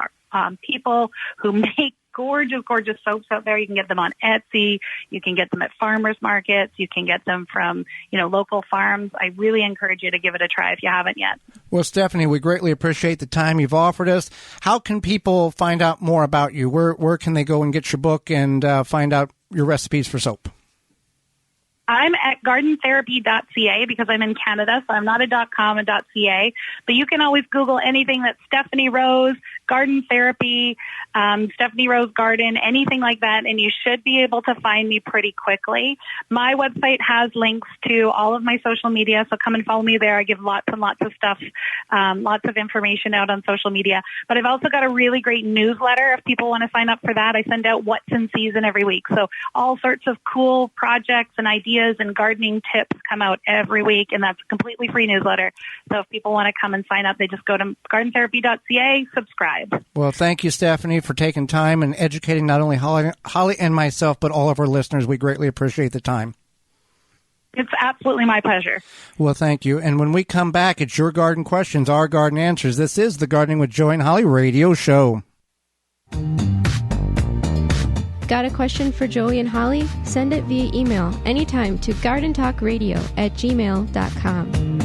people who make gorgeous, gorgeous soaps out there. You can get them on Etsy. You can get them at farmers markets. You can get them from, local farms. I really encourage you to give it a try if you haven't yet. Well, Stephanie, we greatly appreciate the time you've offered us. How can people find out more about you? Where can they go and get your book and find out your recipes for soap? I'm at gardentherapy.ca because I'm in Canada, so I'm not a .com, a .ca. But you can always Google anything that's Stephanie Rose, Garden Therapy, Stephanie Rose Garden, anything like that, and you should be able to find me pretty quickly. My website has links to all of my social media, so come and follow me there. I give lots and lots of stuff, lots of information out on social media. But I've also got a really great newsletter if people want to sign up for that. I send out what's in season every week, so all sorts of cool projects and ideas and gardening tips come out every week, and that's a completely free newsletter. So if people want to come and sign up, they just go to gardentherapy.ca, subscribe. Well, thank you, Stephanie, for taking time and educating not only Holly and myself, but all of our listeners. We greatly appreciate the time. It's absolutely my pleasure. Well, thank you. And when we come back, it's your garden questions, our garden answers. This is the Gardening with Joey and Holly radio show. Got a question for Joey and Holly? Send it via email anytime to gardentalkradio@gmail.com.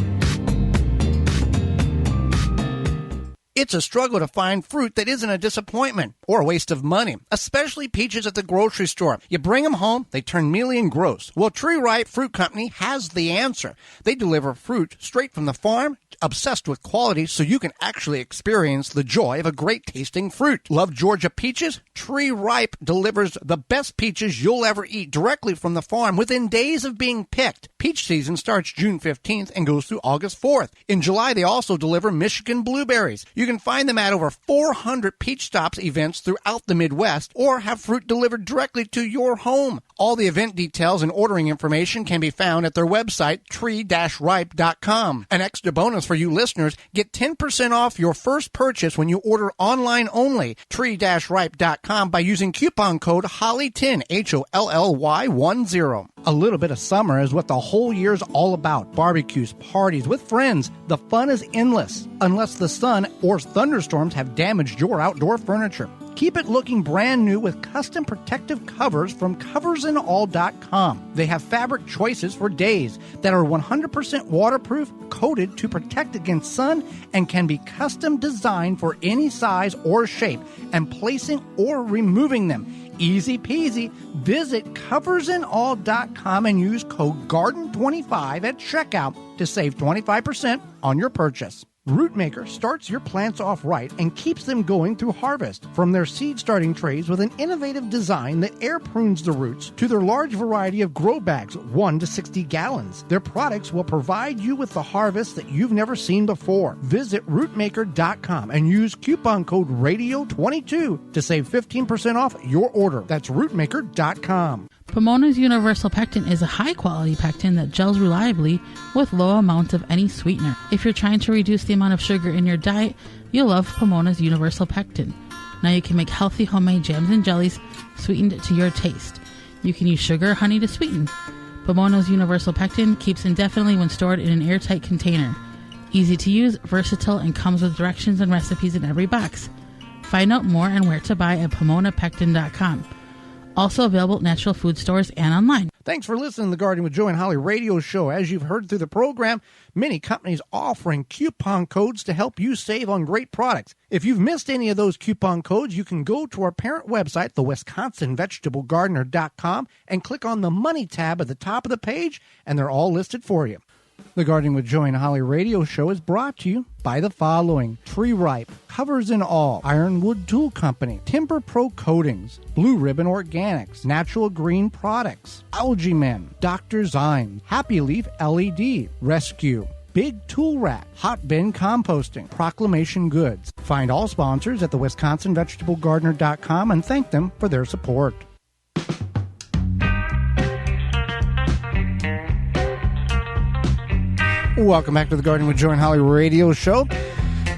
It's a struggle to find fruit that isn't a disappointment or a waste of money, especially peaches at the grocery store. You bring them home, they turn mealy and gross. Well, Tree Ripe Fruit Company has the answer. They deliver fruit straight from the farm, obsessed with quality, so you can actually experience the joy of a great tasting fruit. Love Georgia peaches? Tree Ripe delivers the best peaches you'll ever eat directly from the farm within days of being picked. Peach season starts June 15th and goes through August 4th. In July, they also deliver Michigan blueberries. You can find them at over 400 Peach Stops events throughout the Midwest or have fruit delivered directly to your home. All the event details and ordering information can be found at their website, tree-ripe.com. An extra bonus for you listeners, get 10% off your first purchase when you order online only, tree-ripe.com, by using coupon code HOLLY10, HOLLY10. A little bit of summer is what the whole year's all about. Barbecues, parties with friends. The fun is endless, unless the sun or thunderstorms have damaged your outdoor furniture. Keep it looking brand new with custom protective covers from coversandall.com. They have fabric choices for days that are 100% waterproof, coated to protect against sun, and can be custom designed for any size or shape, and placing or removing them. Easy peasy. Visit coversandall.com and use code GARDEN25 at checkout to save 25% on your purchase. Rootmaker starts your plants off right and keeps them going through harvest. From their seed starting trays with an innovative design that air prunes the roots to their large variety of grow bags, 1 to 60 gallons. Their products will provide you with the harvest that you've never seen before. Visit rootmaker.com and use coupon code RADIO22 to save 15% off your order. That's rootmaker.com. Pomona's Universal Pectin is a high-quality pectin that gels reliably with low amounts of any sweetener. If you're trying to reduce the amount of sugar in your diet, you'll love Pomona's Universal Pectin. Now you can make healthy homemade jams and jellies sweetened to your taste. You can use sugar or honey to sweeten. Pomona's Universal Pectin keeps indefinitely when stored in an airtight container. Easy to use, versatile, and comes with directions and recipes in every box. Find out more and where to buy at PomonaPectin.com. Also available at natural food stores and online. Thanks for listening to the Garden with Joe and Holly radio show. As you've heard through the program, many companies offering coupon codes to help you save on great products. If you've missed any of those coupon codes, you can go to our parent website, the WisconsinVegetableGardener.com, and click on the Money tab at the top of the page, and they're all listed for you. The Gardening with Joey and Holly radio show is brought to you by the following: Tree Ripe, Covers and All, Ironwood Tool Company, Timber Pro Coatings, Blue Ribbon Organics, Natural Green Products, Algae Men, Dr. Zymes, Happy Leaf LED, Rescue, Big Tool Rack, Hot Bin Composting, Proclamation Goods. Find all sponsors at the WisconsinVegetableGardener.com and thank them for their support. Welcome back to the Garden with Joe and Holly radio show.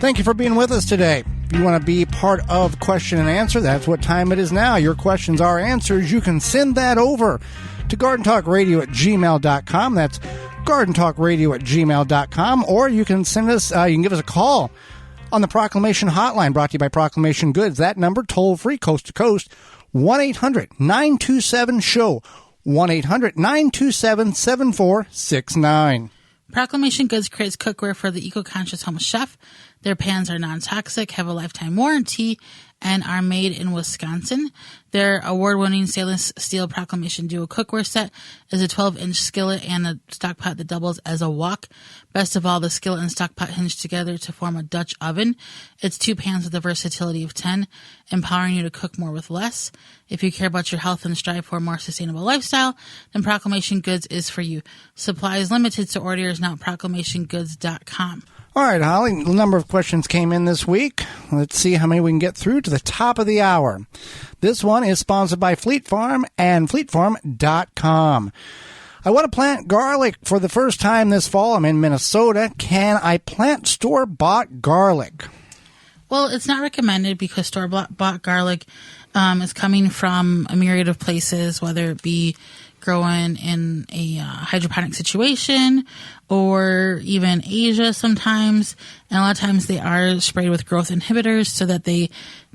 Thank you for being with us today. If you want to be part of question and answer, that's what time it is now. Your questions are answers. You can send that over to gardentalkradio@gmail.com. That's gardentalkradio@gmail.com. Or you can send us, you can give us a call on the Proclamation Hotline, brought to you by Proclamation Goods. That number, toll free, coast to coast, 1-800-927-SHOW, 1-800-927-7469. Proclamation Goods creates cookware for the eco-conscious home chef. Their pans are non-toxic, have a lifetime warranty, and are made in Wisconsin. Their award-winning stainless steel Proclamation Duo cookware set is a 12-inch skillet and a stock pot that doubles as a wok. Best of all, the skillet and stock pot hinge together to form a Dutch oven. It's 2 pans with the versatility of 10, empowering you to cook more with less. If you care about your health and strive for a more sustainable lifestyle, then Proclamation Goods is for you. Supply is limited, so order is now at proclamationgoods.com. All right, Holly, a number of questions came in this week. Let's see how many we can get through to the top of the hour. This one is sponsored by Fleet Farm and FleetFarm.com. I want to plant garlic for the first time this fall. I'm in Minnesota. Can I plant store-bought garlic? Well, it's not recommended because store-bought garlic is coming from a myriad of places, whether it be growing in a hydroponic situation or even Asia sometimes. And a lot of times they are sprayed with growth inhibitors so that they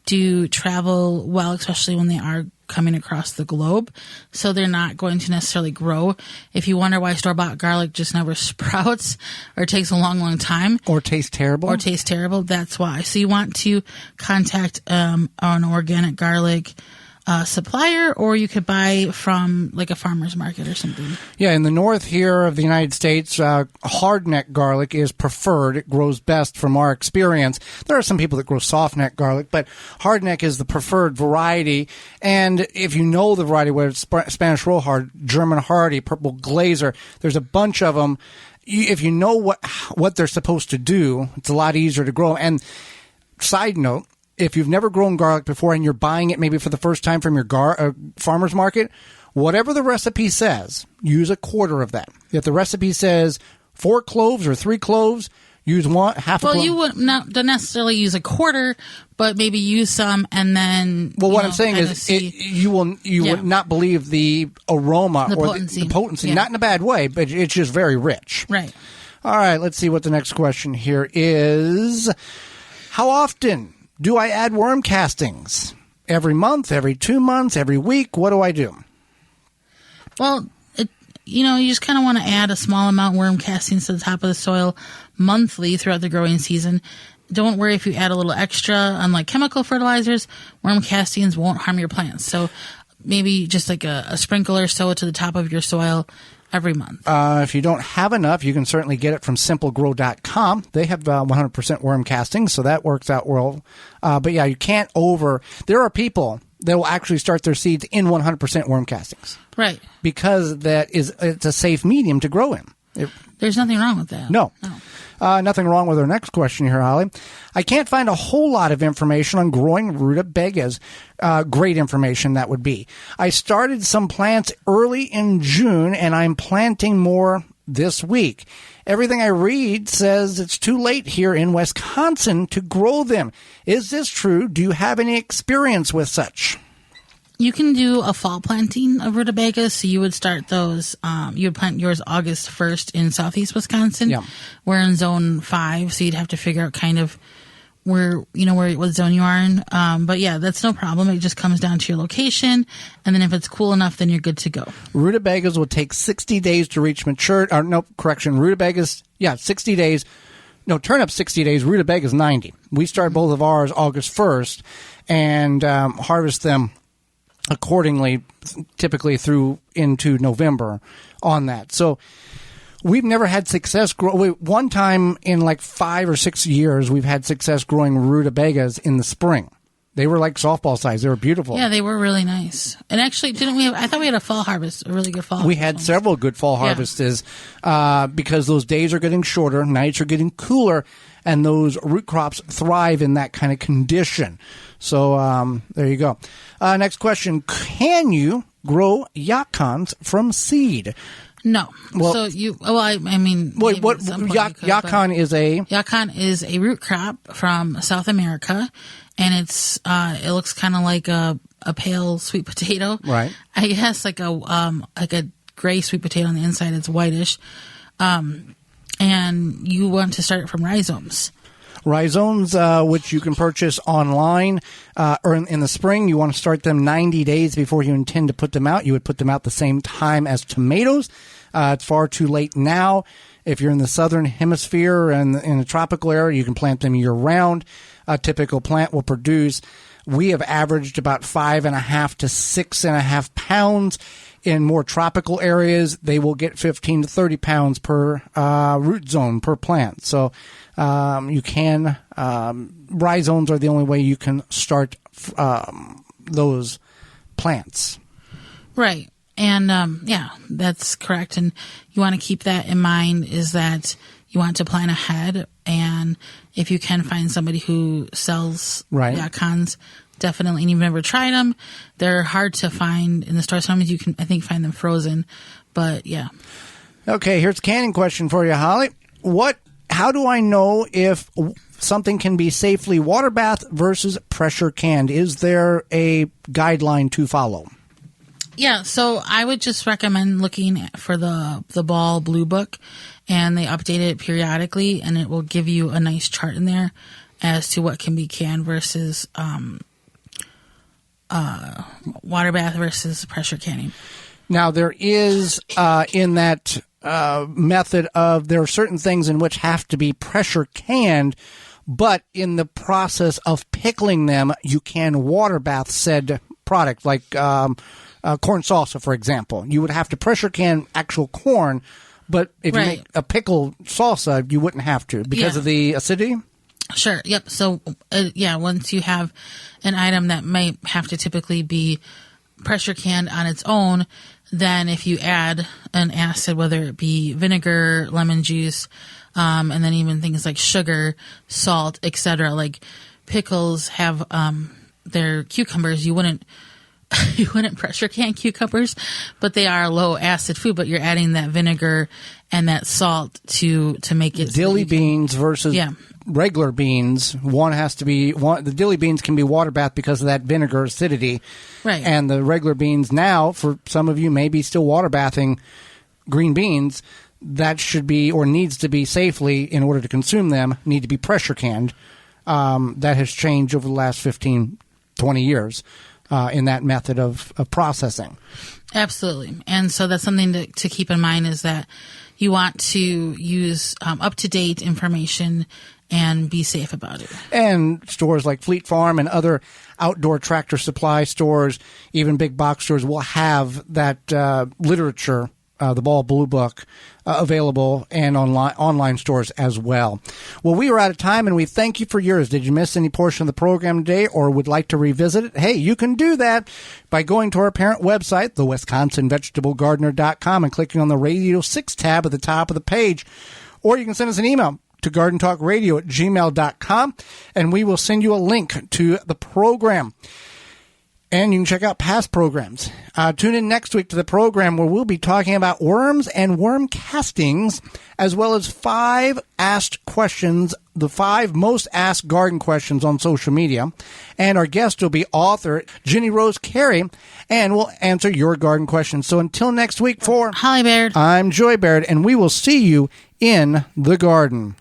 do travel well, especially when they are coming across the globe, so they're not going to necessarily grow. If you wonder why store-bought garlic just never sprouts or takes a long, long time. Or tastes terrible. That's why. So you want to contact an organic garlic supplier, or you could buy from like a farmer's market or something. Yeah, in the north here of the United States, hardneck garlic is preferred. It grows best from our experience. There are some people that grow softneck garlic, but hardneck is the preferred variety. And if you know the variety, whether it's Spanish Rollhard, German Hardy, Purple Glazer, there's a bunch of them. If you know what they're supposed to do, it's a lot easier to grow. And side note, if you've never grown garlic before and you're buying it maybe for the first time from your farmer's market, whatever the recipe says, use a quarter of that. If the recipe says 4 cloves or 3 cloves, use half a clove. Well, you wouldn't don't necessarily use a quarter, but maybe use some and then. Well, what I'm saying is you would not believe the aroma the or potency. the potency. Not in a bad way, but it's just very rich. Right. All right, let's see what the next question here is. How often do I add worm castings? Every month, every 2 months, every week? What do I do? Well, you just kind of want to add a small amount of worm castings to the top of the soil monthly throughout the growing season. Don't worry if you add a little extra. Unlike chemical fertilizers, worm castings won't harm your plants. So maybe just like a sprinkle or so to the top of your soil every month. If you don't have enough, you can certainly get it from simplegrow.com. They have 100% worm castings, so that works out well. But yeah, you can't there are people that will actually start their seeds in 100% worm castings. Right. Because it's a safe medium to grow in. There's nothing wrong with that. No. Nothing wrong with our next question here, Holly. I can't find a whole lot of information on growing rutabagas. Great information that would be. I started some plants early in June, and I'm planting more this week. Everything I read says it's too late here in Wisconsin to grow them. Is this true? Do you have any experience with such? You can do a fall planting of rutabagas. So you would start those, you would plant yours August 1st in southeast Wisconsin. Yeah. We're in zone 5, so you'd have to figure out kind of what zone you are in. But yeah, that's no problem. It just comes down to your location. And then if it's cool enough, then you're good to go. Rutabagas will take 60 days to reach maturity. Rutabagas, 60 days. No, turnips 60 days, rutabagas 90. We start both of ours August 1st and harvest them accordingly, typically through into November on that. So we've never had success. One time in like 5 or 6 years, we've had success growing rutabagas in the spring. They were like softball size. They were beautiful. Yeah, they were really nice. And actually, I thought we had a fall harvest, a really good fall harvest. We had several good fall harvests because those days are getting shorter, nights are getting cooler, and those root crops thrive in that kind of condition. So there you go. Next question. Can you grow yacons from seed? No. Well, yacon is a root crop from South America, and it looks kind of like a pale sweet potato. Right. I guess like a gray sweet potato on the inside. It's whitish. And you want to start it from rhizomes. Rhizomes, which you can purchase online or in the spring. You want to start them 90 days before you intend to put them out. You would put them out the same time as tomatoes. It's far too late now. If you're in the southern hemisphere and in a tropical area, you can plant them year-round. A typical plant will produce, we have averaged about 5.5 to 6.5 pounds. In more tropical areas, they will get 15 to 30 pounds per root zone per plant. So you can, rhizomes are the only way you can start those plants. Right. And that's correct. And you want to keep that in mind, is that you want to plan ahead. And if you can find somebody who sells yacons, definitely. And you've never tried them, they're hard to find in the store. Sometimes you can, I think, find them frozen. But yeah. Okay, here's a canning question for you, Holly. How do I know if something can be safely water bath versus pressure canned? Is there a guideline to follow? Yeah, so I would just recommend looking for the Ball Blue Book, and they update it periodically, and it will give you a nice chart in there as to what can be canned versus water bath versus pressure canning. Now, there is in that method of there are certain things in which have to be pressure canned, but in the process of pickling them, you can water bath said product, like corn salsa, for example. You would have to pressure can actual corn, but if you make a pickle salsa, you wouldn't have to because of the acidity? Sure. Yep. So, once you have an item that might have to typically be pressure canned on its own, then if you add an acid, whether it be vinegar, lemon juice, and then even things like sugar, salt, etc., like pickles have their cucumbers, you wouldn't pressure can cucumbers, but they are low acid food, but you're adding that vinegar and that salt to make it dilly beans versus regular beans. The dilly beans can be water bath because of that vinegar acidity. Right. And the regular beans now, for some of you maybe still water bathing green beans, that should be or needs to be safely, in order to consume them, need to be pressure canned. That has changed over the last 15, 20 years in that method of processing. Absolutely. And so that's something to keep in mind, is that you want to use up-to-date information and be safe about it. And stores like Fleet Farm and other outdoor tractor supply stores, even big box stores, will have that literature, the Ball Blue Book, available, and online stores as well. Well, we are out of time, and we thank you for yours. Did you miss any portion of the program today or would like to revisit it? Hey, you can do that by going to our parent website, the WisconsinVegetableGardener.com, and clicking on the Radio 6 tab at the top of the page. Or you can send us an email to gardentalkradio@gmail.com, and we will send you a link to the program. And you can check out past programs. Tune in next week to the program where we'll be talking about worms and worm castings, as well as 5 asked questions, the 5 most asked garden questions on social media. And our guest will be author Jenny Rose Carey, and we'll answer your garden questions. So until next week, for Holly Baird, I'm Joy Baird, and we will see you in the garden.